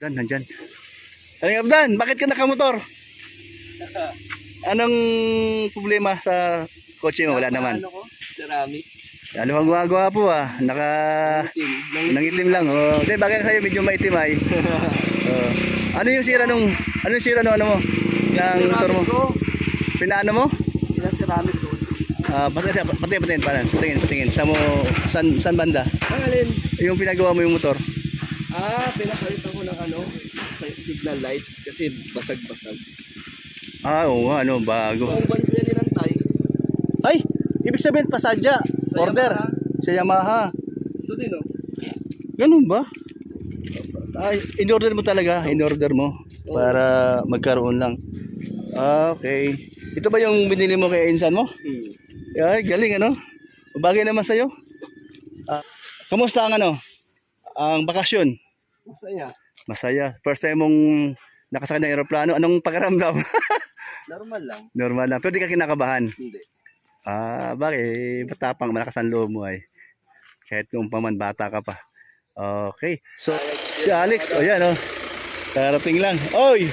Dan, nandyan. Kalingap Dan, bakit ka nakamotor? Anong problema sa kotse mo? Wala naman. Ano ko? Ceramic. Lalo kang gwapo ah. Nangitim lang. Oh. Hindi, bagay sa'yo medyo maitim ay. Ano yung sira nung ano mo? Yung motor mo? Pinaano mo? Yung ceramic ko. Patingin. Saan banda? Ang alin? Yung pinagawa mo yung motor. Pinakalitan ko ng signal light kasi basag-basag. Oo, bago. Ang ban ko yan inantay. Ay, ibig sabihin pasadya. Order. Sa Yamaha. Ito din oh. Ganun ba? Ay, in-order mo talaga. In-order mo. Para magkaroon lang. Okay. Ito ba yung binili mo kay insan mo? Ay, galing ano? Bagay naman sa'yo. Kamusta ang ang bakasyon? Masaya. Masaya. First time mong nakasakay ng aeroplano. Anong pakiramdam? Normal lang. Normal lang. Pero di ka kinakabahan. Hindi. Bakit? Matapang, malakas ang loob mo ay. Kahit noong pa man, bata ka pa. Okay. So, si Alex, yan karating lang. Oy!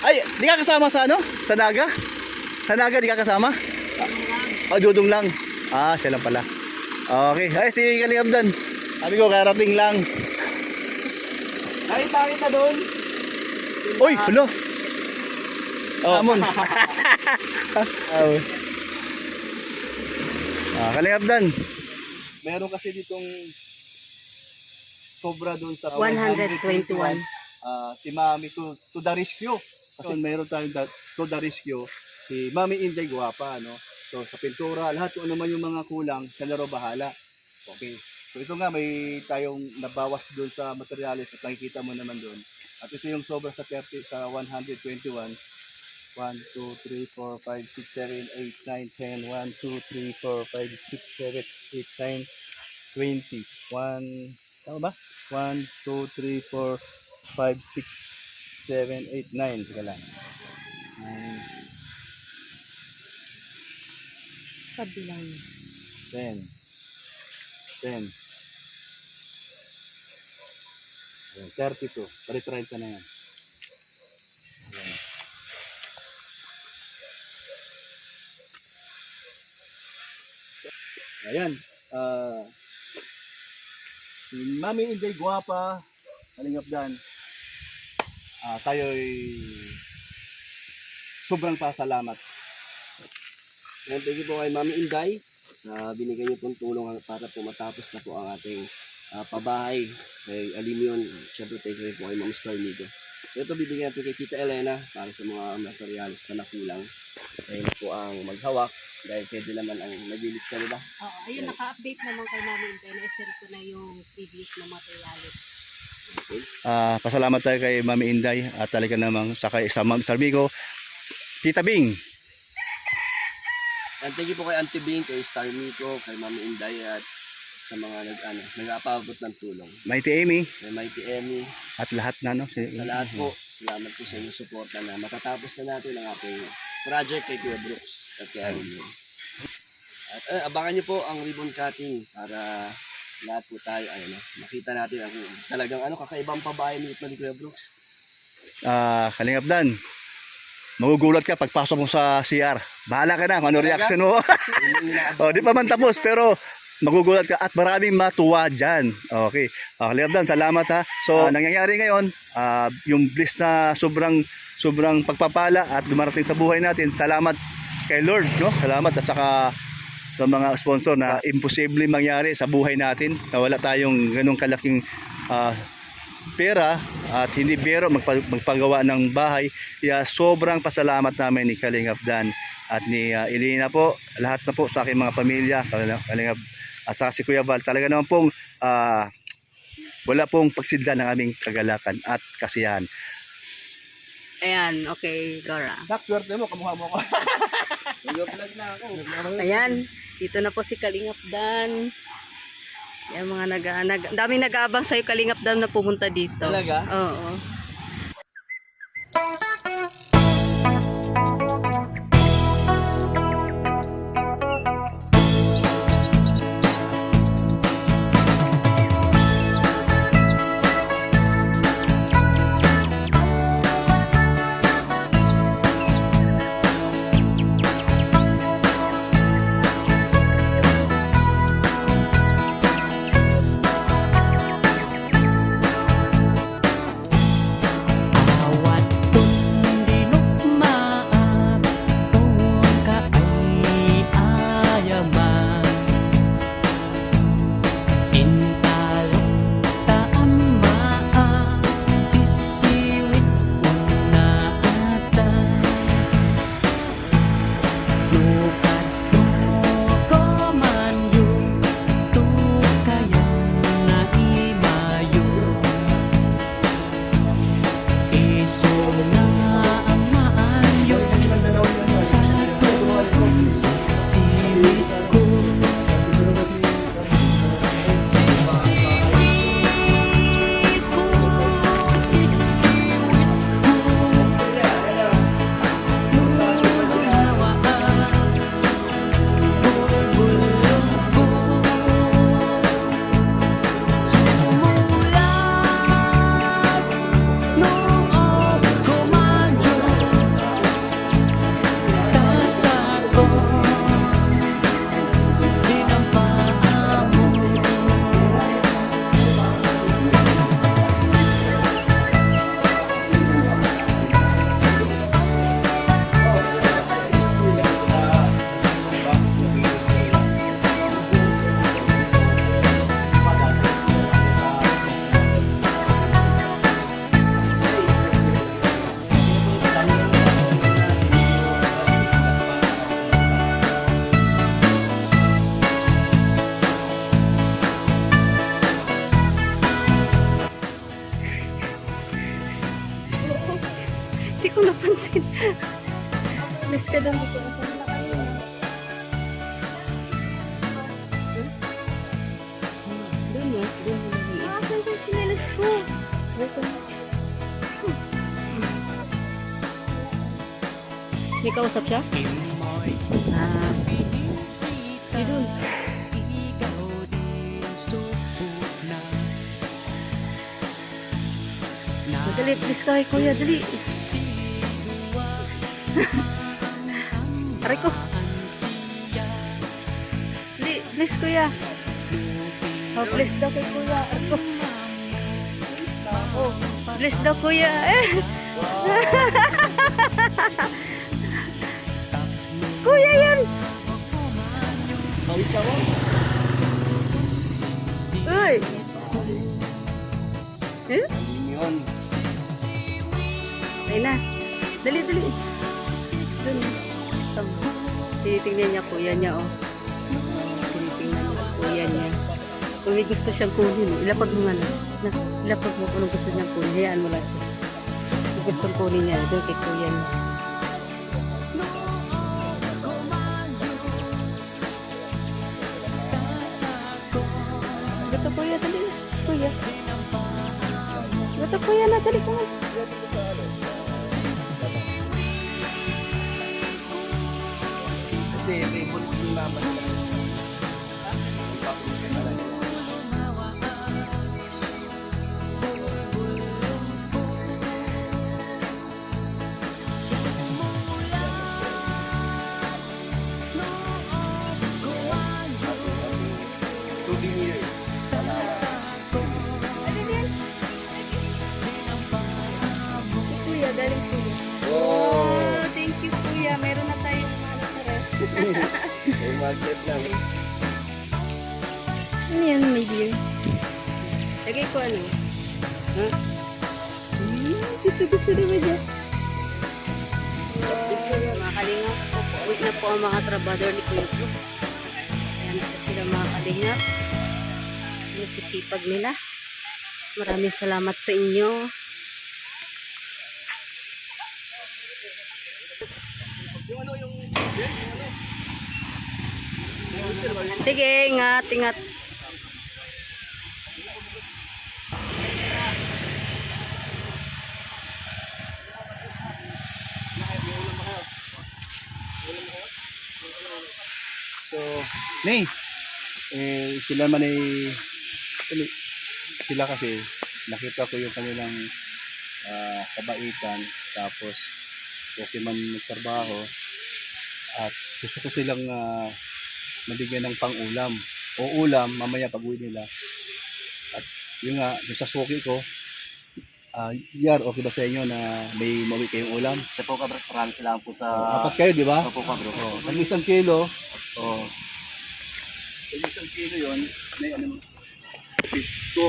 Ay, di ka kasama sa Sa Naga? Sa Naga, di ka kasama? Dudong lang. Siya lang pala. Okay. Ay, si Kalingap Dan. Sabi ko, karating lang. Nakita kita doon. Uy, hello. Amon. Kalingap Dan. Meron kasi ditong sobra doon sa 121. Si Mami to the rescue. Kasi meron tayong to the rescue. Si Mami Inday Guwapa, So sa pintura, lahat kung ano man yung mga kulang, siya na raw bahala. Okay. So ito nga, may tayong nabawas doon sa materials at nakikita mo naman doon. At ito yung sobra sa 121. 1, 2, 3, 4, 5, 6, 7, 8, 9, 10. 1, 2, 3, 4, 5, 6, 7, 8, 9, 20. 1, tama ba? 1, 2, 3, 4, 5, 6, 7, 8, 9. Teka lang. 9, Kabilang. 10. 10. 32. Pari-try ka na yan. Ayan. Si Mami Inday Guwapa, Kalingap Dan. Tayo'y sobrang pasalamat. Ayan, thank you po kay Mami Inday sa binigay niyo pong tulong para po matapos na po ang ating pabahay kay Alimion. Siyempre, thank you po kay Ma'am Starmigo. Ito bibigyan natin kay Tita Elena para sa mga materials na nakulang. Ayun po ang maghawak dahil pwede naman ang nag-list ka, diba? Oo, ayun, naka-update naman kay namin. Na-send ko na yung previous na materials. Okay. Pasalamat tayo kay Mami Inday at talaga namang sa Ma'am Starmigo, Tita Bing. And thank you po kay Auntie Bing, kay Starmigo, kay Mami Inday at sa mga nag-aapabot ng tulong. Mighty Amy Kay Mighty Emmy. at lahat na Sa lahat po, salamat po sa inyong suporta na matatapos na natin ang ating project kay Kuya Brooks at kay Alimion. At abangan niyo po ang ribbon cutting para lahat po tayo makita natin ang talagang kakaibang pabahay ni Kuya Brooks. Kalingap Dan, magugulat ka pagpasok mo sa CR. Bahala ka na kung ano reaction mo. Di pa man tapos pero magugulat ka at maraming matuwa dyan. Okay. Kalingap Dan, salamat ha. So, nangyayari ngayon, yung bliss na sobrang pagpapala at dumarating sa buhay natin. Salamat kay Lord, no? Salamat at saka sa mga sponsor na imposible mangyari sa buhay natin na wala tayong ganong kalaking pera at hindi biro magpagawa ng bahay. Kaya sobrang pasalamat namin ni Kalingap Dan at ni Elena po, lahat na po sa aking mga pamilya, Kalingap at saka si Kuya Val. Talaga naman pong wala pong pagsidla ng aming kagalakan at kasiyahan. Ayan, okay, Laura. Swerte mo, kamukha mo ako. Nag-vlog na ako. Ayan, dito na po si Kalingap Dan. Yan mga daming nag-aabang sa'yo, Kalingap Dan, na pumunta dito. Talaga? Oo. May kausap siya? Ah. Di dun. Madali, please kay kuya, dali. Aray ko. Dali, please kuya. Oh, please daw kay kuya. Aray ko. Oh, please daw kuya. Kuya yan. Pawis ako. Uy. Eh? Yun. Ayun na. Dali, dali. Dun. Tinitingnan niya kuya niya, oh. Tinitingnan niya kuya niya. Kung may gusto siyang kunin, ilapag mo nga na. Ilapag mo kung gusto niyang kunin. Hayaan mo lang siya. Kung gustong kunin niya, doon kay kuya niya. Gato kuya, dali. Kuya. Gato kuya na, dali kuya. Kasi may bulit yung laban. Souvenir. Kuya, galing kuya. Oh, thank you kuya. Meron na tayong ano sa rest. May magnet lang. Ano yan, my dear? Lagay ko ano? Ha? Gusto naman niya. Mga kalingap, uwi na po ang mga trabador ni Kuya Brooks. Ayan po sila mga kalingap. Nasisipag nila. Maraming salamat sa inyo. Sige, ingat, ingat. So, Nay, sila man ay, sila kasi, nakita ko yung kanilang kabaitan, tapos okay man magtrabaho, at gusto ko silang mabigyan ng pang-ulam, o ulam, mamaya pag-uwi nila. At yun nga, yung sa suki ko, Yar, okay ba sa inyo na may mawi kayong ulam? Sa po ka bro, maraming salamat po sa... Apat kayo, di ba? Opo ka bro. Oh, tag 1 kilo. Oh. Tag 1 kilo yun, may ano, 220.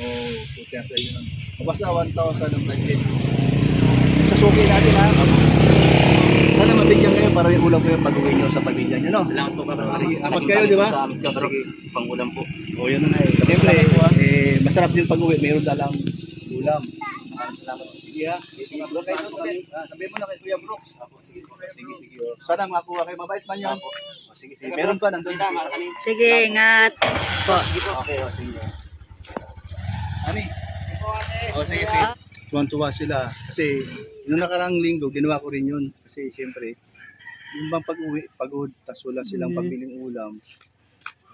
Oh, 230 yun. Basta 1,000 ang budget. Sa suki natin ha. Sana mabigyan kayo para yung ulam kayo pag-uwi nyo sa pamilya nyo, no? Salamat po ka bro. Sige, apat kayo, di ba? Sa amin ka bro, Sige. pang-ulam po. O, yun na eh. Siyempre, masarap din pag-uwi. Mayroon dalang ulam. Maraming salamat po. Sige ha. Sige, sabihin mo na kay Kuya Brooks. Sige. Sana makakuha kayo. Mabait man yan. Sige. Meron pa nandun. Sige, ingat. Po. Okay, sige. Ani? Sige. Tuwan-tuwa sila. Kasi, noong nakarang linggo, ginawa ko rin yun. Kasi, siyempre, yung bang pag-uwi, pagod, tas wala silang pagbiling ulam.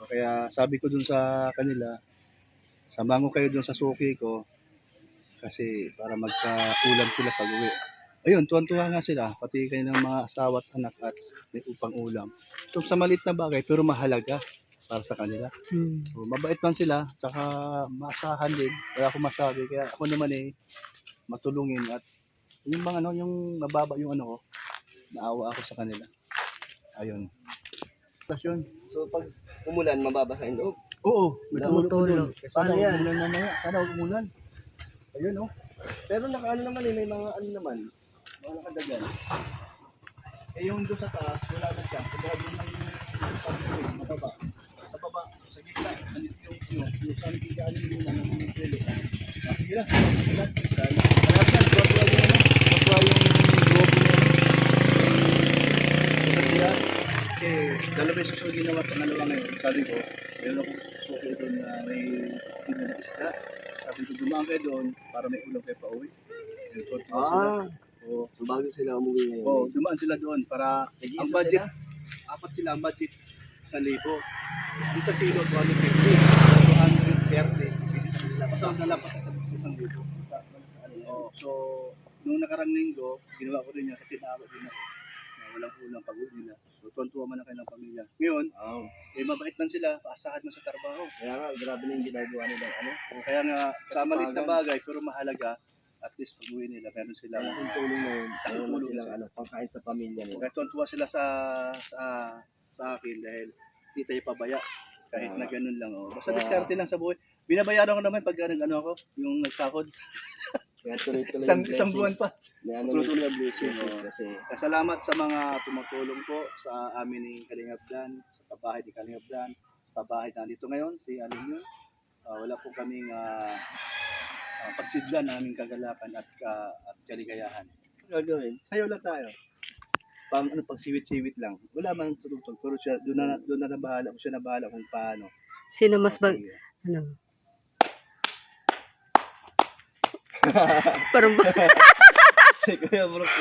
O, kaya, sabi ko dun sa kanila, samahan ko kayo dun sa suki ko. Kasi, para magka-ulam sila pag-uwi. Ayun, tuwan-tuwa nga sila. Pati kayo ng mga asawa at anak at may upang ulam. Ito sa maliit na bagay, pero mahalaga para sa kanila. So, mabait man sila, tsaka maasahan din. Kaya ako masabi, kaya ako naman matulungin at yung mga yung mababa yung ko, naawa ako sa kanila. Ayun. Pasyon. So pag umulan, mababasa yung loob. Oo, may Tumutulog. Sana Paano yan? umulan mamaya. Sana umulan. Ayun Pero nakaano naman may mga ano naman, mga nakadagan. yung doon sa taas, wala na siya. Kaya yung mababa. Sa baba, sa gitna, yung saan kikaan yung pwede. Sige lang, kaya yan, tuwa yung grupo niya. Kaya, kasi dalawa yung susunod ginawa sa nalawa ngayon. Sabi ko, meron akong suki doon na may hindi na isda. Sabi ko, dumaan kayo doon para may ulam kayo pa uwi. Yung tuwa sila. Oo, bago sila umuwi ngayon. Oo, dumaan sila doon para Nag-iisa ang budget, sila? apat sila, ang budget 1,000. Yung sa kilo, 250, 230. Tapos ang nalapas sa 1,000. Oo, so, nung nakarang linggo, ginawa ko rin yan kasi naawa din ako. Na walang ulang pag-uwi nila. So, tuwan-tuwa man ang kanilang pamilya. Ngayon, Oo. mabait man sila, paasahan man sa trabaho. Kaya nga, grabe na yung ginagawa nila. Ano? Kaya nga, sa maliit na bagay, pero mahalaga, at least pag-uwi nila, meron silang Yung tulong na yun, meron na Tulong silang sila. pangkain sa pamilya nila. kaya tuwa sila sa akin dahil hindi tayo pabaya kahit na ganun lang. Oh. Basta Kaya- diskarte lang sa buhay. Binabayaran ko naman pag nag-ano ako, yung nagsahod. Kaya tuloy-tuloy Isang buwan pa. May ano Tuloy-tuloy yung blessings Oo. kasi Kaya salamat sa mga tumutulong po sa amin ni Kalingap Dan, sa pabahay ni Kalingap Dan, sa pabahay na dito ngayon, si Alin yun. Wala po kaming pagsidlan na aming kagalakan at kaligayahan. Gagawin, sayo lang tayo. Pag siwit-siwit lang. Wala man tututog, pero siya, doon na nabahala, siya nabahala kung paano. Sino mas Sige. ano? Parang ba? Si Kuya Brooks.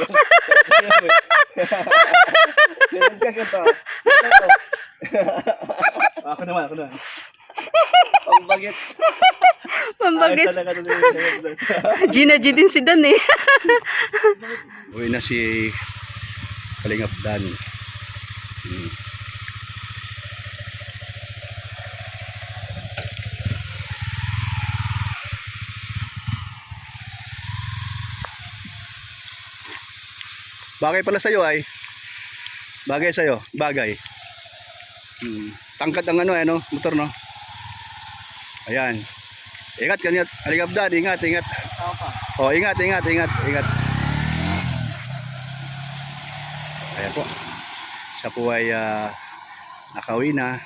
Kailan ka kanta? Ako naman. Pambagit. Pambagis. Ay, talaga to. Gina G din si Dan eh. Uwi na si Kalingap Dan. Bagay pala sa'yo ay. Bagay sa'yo. Bagay. Tangkad ang ano, motor no. Ayan. Ingat kanina, Kalingap Dan, ingat. Oh, ingat. Ayan po. Siya po ay nakauwi na.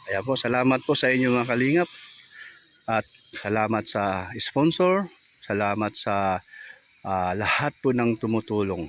Ayan po, salamat po sa inyo mga kalingap. At salamat sa sponsor. Salamat sa lahat po ng tumutulong.